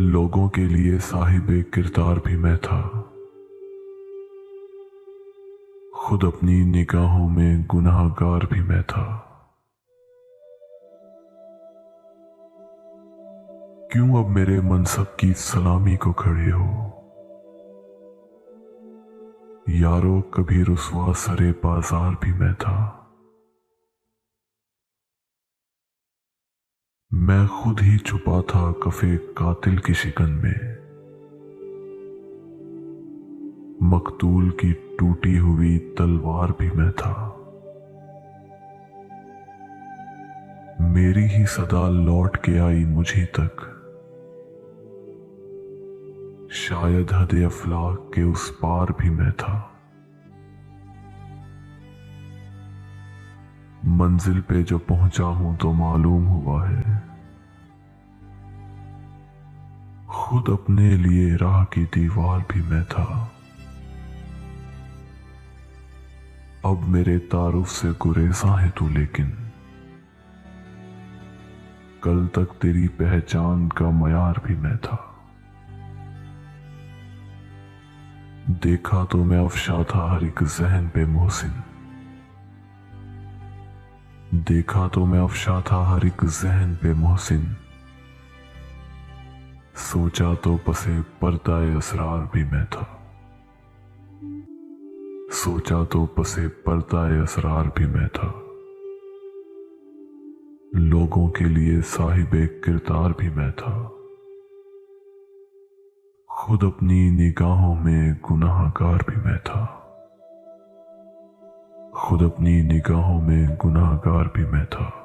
लोगों के लिए साहिबे किरदार भी मैं था, खुद अपनी निगाहों में गुनाहगार भी मैं था। क्यों अब मेरे मनसब की सलामी को खड़े हो यारो, कभी रुसवा सरे बाजार भी मैं था। मैं खुद ही छुपा था कफे कातिल की शिकन में, मकतूल की टूटी हुई तलवार भी मैं था। मेरी ही सदा लौट के आई मुझी तक, शायद हद अफलाक के उस पार भी मैं था। मंजिल पे जो पहुंचा हूं तो मालूम हुआ है, खुद अपने लिए राह की दीवार भी मैं था। अब मेरे तारुफ से गुरेज़ा है तू, लेकिन कल तक तेरी पहचान का मयार भी मैं था। देखा तो मैं अफशा था हर एक जहन पे मोहसिन, देखा तो मैं अफशा था हर एक जहन पे मोहसिन। सोचा तो पसे पर्दाए असरार भी मैं था, सोचा तो पसे पर्दाए असरार भी मैं था। लोगों के लिए साहिबे किरदार भी मैं था, खुद अपनी निगाहों में गुनाहगार भी मैं था, खुद अपनी निगाहों में गुनाहगार भी मैं था।